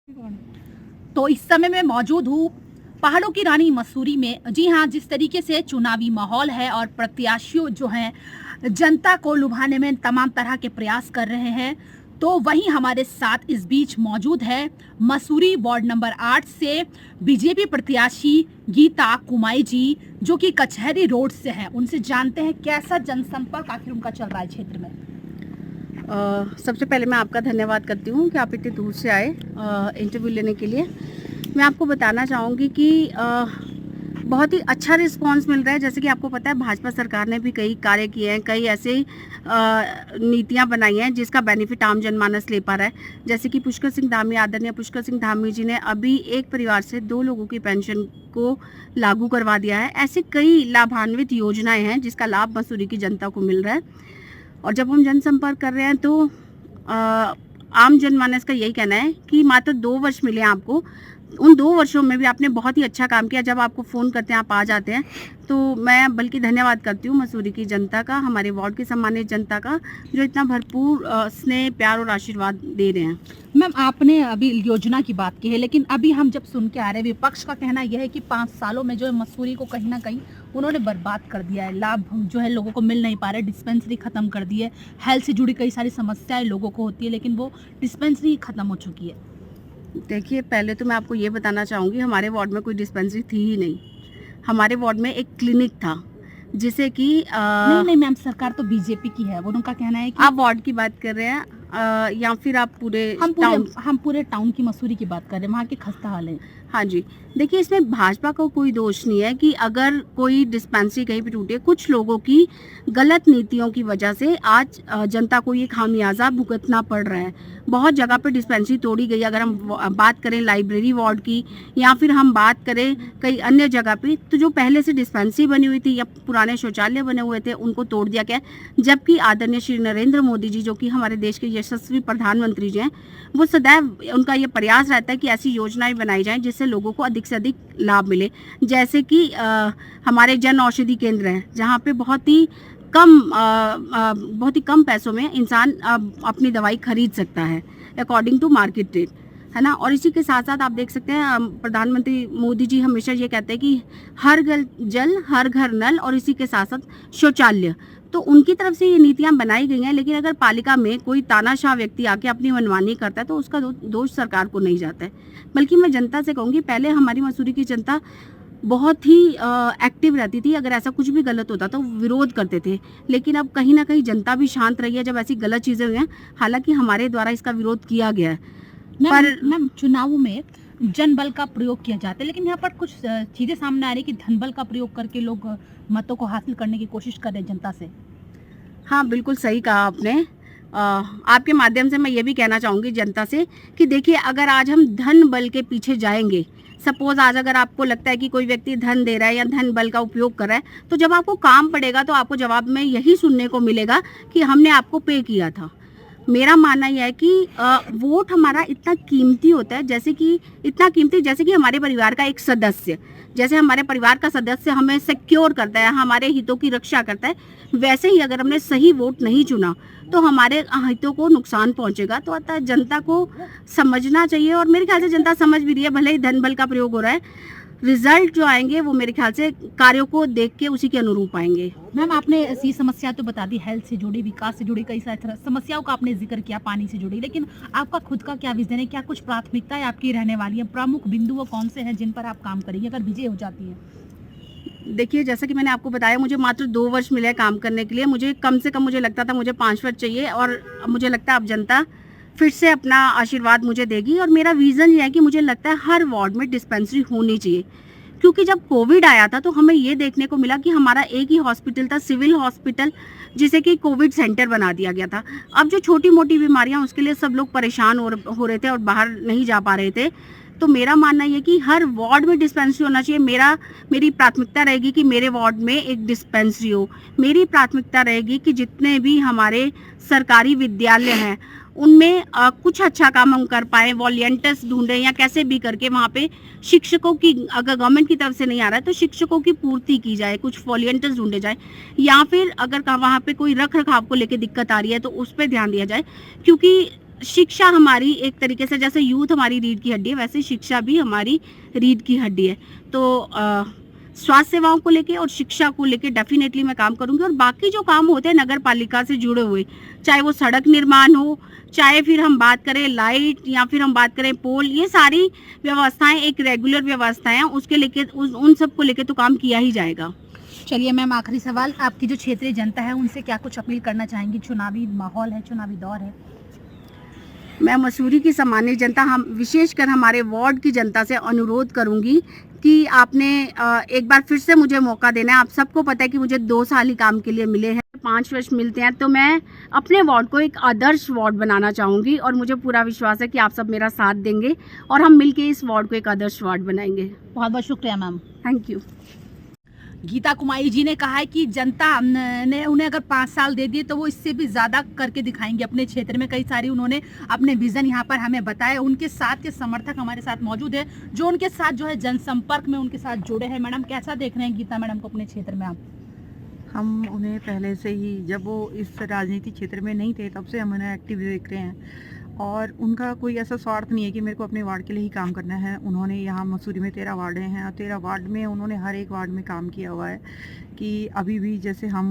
तो इस समय मैं मौजूद हूँ पहाड़ों की रानी मसूरी में। जी हाँ, जिस तरीके से चुनावी माहौल है और प्रत्याशियों जो हैं जनता को लुभाने में तमाम तरह के प्रयास कर रहे हैं, तो वहीं हमारे साथ इस बीच मौजूद है मसूरी वार्ड नंबर 8 से बीजेपी प्रत्याशी गीता कुमाई जी, जो कि कचहरी रोड से हैं। उनसे जानते हैं कैसा जनसंपर्क आखिर उनका चल रहा है क्षेत्र में। सबसे पहले मैं आपका धन्यवाद करती हूँ कि आप इतनी दूर से आए इंटरव्यू लेने के लिए। मैं आपको बताना चाहूँगी कि बहुत ही अच्छा रिस्पांस मिल रहा है। जैसे कि आपको पता है, भाजपा सरकार ने भी कई कार्य किए हैं, कई ऐसे नीतियां बनाई हैं जिसका बेनिफिट आम जनमानस ले पा रहा है। जैसे कि पुष्कर सिंह धामी, आदरणीय पुष्कर सिंह धामी जी ने अभी एक परिवार से 2 लोगों की पेंशन को लागू करवा दिया है। ऐसे कई लाभान्वित योजनाएं हैं जिसका लाभ मसूरी की जनता को मिल रहा है। और जब हम जनसंपर्क कर रहे हैं तो आम जनमानस का यही कहना है कि मात्र 2 वर्ष मिले आपको, उन 2 वर्षों में भी आपने बहुत ही अच्छा काम किया। जब आपको फ़ोन करते हैं आप आ जाते हैं, तो मैं बल्कि धन्यवाद करती हूँ मसूरी की जनता का, हमारे वार्ड की सम्मानित जनता का, जो इतना भरपूर स्नेह, प्यार और आशीर्वाद दे रहे हैं। मैम, आपने अभी योजना की बात की है, लेकिन अभी हम जब सुन के आ रहे हैं, विपक्ष का कहना यह है कि 5 सालों में जो है मसूरी को कहीं ना कहीं उन्होंने बर्बाद कर दिया है। लाभ जो है लोगों को मिल नहीं पा रहे, डिस्पेंसरी खत्म कर दी है, हेल्थ से जुड़ी कई सारी समस्याएं लोगों को होती है, लेकिन वो डिस्पेंसरी खत्म हो चुकी है। देखिए, पहले तो मैं आपको ये बताना चाहूँगी, हमारे वार्ड में कोई डिस्पेंसरी थी ही नहीं। हमारे वार्ड में एक क्लिनिक था जिसे कि नहीं मैम, सरकार तो बीजेपी की है। वो उनका कहना है कि आप वार्ड की बात कर रहे हैं या फिर आप हम पूरे टाउन की मसूरी की बात कर रहे हैं, वहाँ के खस्ता हाल है। हाँ जी, देखिए, इसमें भाजपा को कोई दोष नहीं है कि अगर कोई डिस्पेंसरी कहीं पे टूटी है। कुछ लोगों की गलत नीतियों की वजह से आज जनता को ये खामियाजा भुगतना पड़ रहा है। बहुत जगह पे डिस्पेंसरी तोड़ी गई। अगर हम बात करें लाइब्रेरी वार्ड की, या फिर हम बात करें कई अन्य जगह पे, तो जो पहले से डिस्पेंसरी बनी हुई थी या पुराने शौचालय बने हुए थे, उनको तोड़ दिया गया। जबकि आदरणीय श्री नरेंद्र मोदी जी, जो कि हमारे देश के यशस्वी प्रधानमंत्री जी हैं, वो सदैव उनका ये प्रयास रहता है कि ऐसी योजनाएं बनाई जाएं जिससे लोगों को अधिक से अधिक लाभ मिले। जैसे कि हमारे जन औषधि केंद्र हैं, जहाँ पे बहुत ही कम पैसों में इंसान अपनी दवाई खरीद सकता है अकॉर्डिंग टू मार्केट रेट, है ना। और इसी के साथ साथ आप देख सकते हैं, प्रधानमंत्री मोदी जी हमेशा ये कहते हैं कि हर घर जल, हर घर नल, और इसी के साथ साथ शौचालय। तो उनकी तरफ से ये नीतियां बनाई गई हैं। लेकिन अगर पालिका में कोई तानाशाह व्यक्ति आके अपनी मनमानी करता है तो उसका दोष सरकार को नहीं जाता है। बल्कि मैं जनता से कहूँगी, पहले हमारी मसूरी की जनता बहुत ही एक्टिव रहती थी। अगर ऐसा कुछ भी गलत होता तो विरोध करते थे। लेकिन अब कहीं ना कहीं जनता भी शांत रही है जब ऐसी गलत चीज़ें हुई हैं। हालांकि हमारे द्वारा इसका विरोध किया गया है, पर मैम, चुनावों में जन बल का प्रयोग किया जाता है, लेकिन यहाँ पर कुछ चीजें सामने आ रही है कि धन बल का प्रयोग करके लोग मतों को हासिल करने की कोशिश कर रहे हैं जनता से। हाँ, बिल्कुल सही कहा आपने। आपके माध्यम से मैं ये भी कहना चाहूँगी जनता से कि देखिए, अगर आज हम धन बल के पीछे जाएंगे, सपोज आज अगर आपको लगता है कि कोई व्यक्ति धन दे रहा है या धन बल का उपयोग कर रहा है, तो जब आपको काम पड़ेगा तो आपको जवाब में यही सुनने को मिलेगा कि हमने आपको पे किया था। मेरा मानना यह है कि वोट हमारा इतना कीमती होता है, जैसे कि हमारे परिवार का एक सदस्य, जैसे हमारे परिवार का सदस्य हमें सिक्योर करता है, हमारे हितों की रक्षा करता है, वैसे ही अगर हमने सही वोट नहीं चुना तो हमारे हितों को नुकसान पहुंचेगा। तो अतः जनता को समझना चाहिए, और मेरे ख्याल से जनता समझ भी रही है। भले ही धन बल का प्रयोग हो रहा है, रिजल्ट जो आएंगे वो मेरे ख्याल से कार्यों को देख के उसी के अनुरूप आएंगे। मैम, आपने ऐसी समस्या तो बता दी, हेल्थ से जुड़ी, विकास से जुड़ी कई सारी समस्याओं का आपने जिक्र किया, पानी से जुड़ी, लेकिन आपका खुद का क्या विजन है? क्या कुछ प्राथमिकताएं आपकी रहने वाली है? प्रमुख बिंदु वो कौन से हैं जिन पर आप काम करेंगे अगर विजय हो जाती है? देखिए, जैसा कि मैंने आपको बताया, मुझे मात्र 2 वर्ष मिले काम करने के लिए। मुझे कम से कम मुझे लगता था मुझे 5 वर्ष चाहिए, और मुझे लगता है अब जनता फिर से अपना आशीर्वाद मुझे देगी। और मेरा विज़न ये है कि मुझे लगता है हर वार्ड में डिस्पेंसरी होनी चाहिए। क्योंकि जब कोविड आया था तो हमें ये देखने को मिला कि हमारा एक ही हॉस्पिटल था, सिविल हॉस्पिटल, जिसे कि कोविड सेंटर बना दिया गया था। अब जो छोटी मोटी बीमारियां, उसके लिए सब लोग परेशान हो रहे थे और बाहर नहीं जा पा रहे थे। तो मेरा मानना ये कि हर वार्ड में डिस्पेंसरी होना चाहिए। मेरी प्राथमिकता रहेगी कि मेरे वार्ड में एक डिस्पेंसरी हो। मेरी प्राथमिकता रहेगी कि जितने भी हमारे सरकारी विद्यालय हैं उनमें कुछ अच्छा काम हम कर पाए, वॉलंटियर्स ढूंढें, या कैसे भी करके वहाँ पे शिक्षकों की, अगर गवर्नमेंट की तरफ से नहीं आ रहा है तो शिक्षकों की पूर्ति की जाए, कुछ वॉलंटियर्स ढूंढे जाए। या फिर अगर वहाँ पे कोई रख रखाव को लेकर दिक्कत आ रही है तो उस पर ध्यान दिया जाए। क्योंकि शिक्षा हमारी एक तरीके से, जैसे यूथ हमारी रीढ़ की हड्डी है, वैसे शिक्षा भी हमारी रीढ़ की हड्डी है। तो स्वास्थ्य सेवाओं को लेके और शिक्षा को लेके डेफिनेटली मैं काम करूंगी। और बाकी जो काम होते हैं नगर पालिका से जुड़े हुए, चाहे वो सड़क निर्माण हो, चाहे फिर हम बात करें लाइट, या फिर हम बात करें पोल, ये सारी व्यवस्थाएं एक रेगुलर व्यवस्थाएं हैं, उसके लेके उन सब को लेके तो काम किया ही जाएगा। चलिए मैम, आखिरी सवाल, आपकी जो क्षेत्रीय जनता है उनसे क्या कुछ अपील करना चाहेंगी? चुनावी माहौल है, चुनावी दौर है। मैं मसूरी की सामान्य जनता, हम विशेषकर हमारे वार्ड की जनता से अनुरोध करूंगी कि आपने एक बार फिर से मुझे मौका देना है। आप सबको पता है कि मुझे 2 साल ही काम के लिए मिले हैं, 5 वर्ष मिलते हैं, तो मैं अपने वार्ड को एक आदर्श वार्ड बनाना चाहूँगी और मुझे पूरा विश्वास है कि आप सब मेरा साथ देंगे और हम मिलके इस वार्ड को एक आदर्श वार्ड बनाएंगे। बहुत बहुत शुक्रिया ma'am. Thank you. Geeta Kumari ji ने कहा है कि जनता ने उन्हें अगर 5 साल दे दिए तो वो इससे भी ज़्यादा करके दिखाएंगे अपने क्षेत्र में। कई सारी उन्होंने अपने विज़न यहाँ पर हमें बताए। उनके साथ के समर्थक हमारे साथ मौजूद है, जो उनके साथ जो है जनसंपर्क में उनके साथ जुड़े हैं। मैडम, कैसा देख रहे हैं गीता मैडम को अपने क्षेत्र में आप? हम उन्हें पहले से ही, जब वो इस राजनीतिक क्षेत्र में नहीं थे, तब से हम उन्हें एक्टिव देख रहे हैं और उनका कोई ऐसा स्वार्थ नहीं है कि मेरे को अपने वार्ड के लिए ही काम करना है। उन्होंने यहाँ मसूरी में 13 वार्डें हैं और 13 वार्ड में उन्होंने हर एक वार्ड में काम किया हुआ है कि अभी भी जैसे हम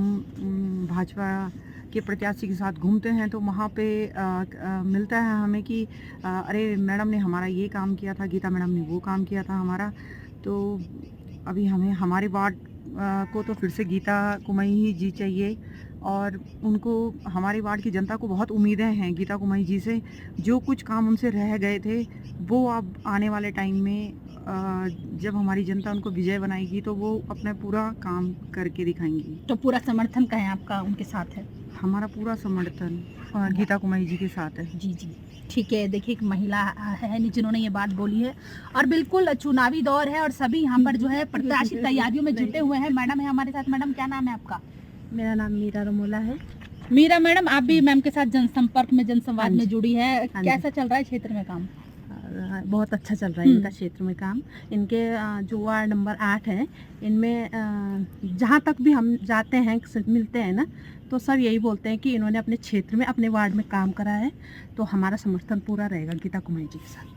भाजपा के प्रत्याशी के साथ घूमते हैं तो वहाँ पे मिलता है हमें कि अरे मैडम ने हमारा ये काम किया था, गीता मैडम ने वो काम किया था हमारा। तो अभी हमें हमारे वार्ड को तो फिर से गीता कुमारी जी चाहिए और उनको, हमारे वार्ड की जनता को बहुत उम्मीदें हैं गीता कुमारी जी से। जो कुछ काम उनसे रह गए थे वो अब आने वाले टाइम में जब हमारी जनता उनको विजय बनाएगी तो वो अपना पूरा काम करके दिखाएंगी। तो पूरा समर्थन का है आपका, उनके साथ है? हमारा पूरा समर्थन गीता कुमारी जी के साथ है। जी जी, ठीक है। देखिए, एक महिला है जिन्होंने ये बात बोली है और बिल्कुल चुनावी दौर है और सभी यहाँ पर जो है प्रत्याशी तैयारियों में जुटे हुए हैं। मैडम है हमारे साथ। मैडम, क्या नाम है आपका? मेरा नाम मीरा रमोला है। मीरा मैडम, आप भी मैम के साथ जनसंपर्क में, जनसंवाद में जुड़ी है। कैसा चल रहा है क्षेत्र में काम? बहुत अच्छा चल रहा है इनका क्षेत्र में काम। इनके जो वार्ड नंबर 8 है, इनमें जहाँ तक भी हम जाते हैं, मिलते हैं ना, तो सब यही बोलते हैं कि इन्होंने अपने क्षेत्र में, अपने वार्ड में काम करा है, तो हमारा समर्थन पूरा रहेगा गीता कुमारी जी के साथ।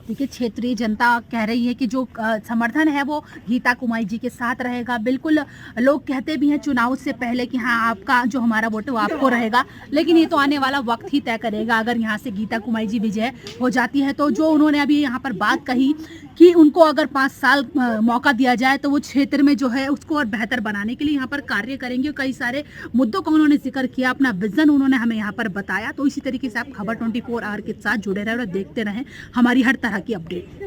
देखिए, क्षेत्रीय जनता कह रही है कि जो समर्थन है वो गीता कुमारी जी के साथ रहेगा। बिल्कुल, लोग कहते भी हैं चुनाव से पहले कि हाँ, आपका जो हमारा वोट है वो आपको रहेगा, लेकिन ये तो आने वाला वक्त ही तय करेगा। अगर यहाँ से गीता कुमारी जी विजय हो जाती है तो जो उन्होंने अभी यहाँ पर बात कही कि उनको अगर 5 साल मौका दिया जाए तो वो क्षेत्र में जो है उसको और बेहतर बनाने के लिए यहाँ पर कार्य करेंगे। कई सारे मुद्दों का उन्होंने जिक्र किया, अपना विजन उन्होंने हमें यहाँ पर बताया। तो इसी तरीके से आप खबर 24 आवर के साथ जुड़े रहे और देखते रहें हमारी हर तरह की अपडेट।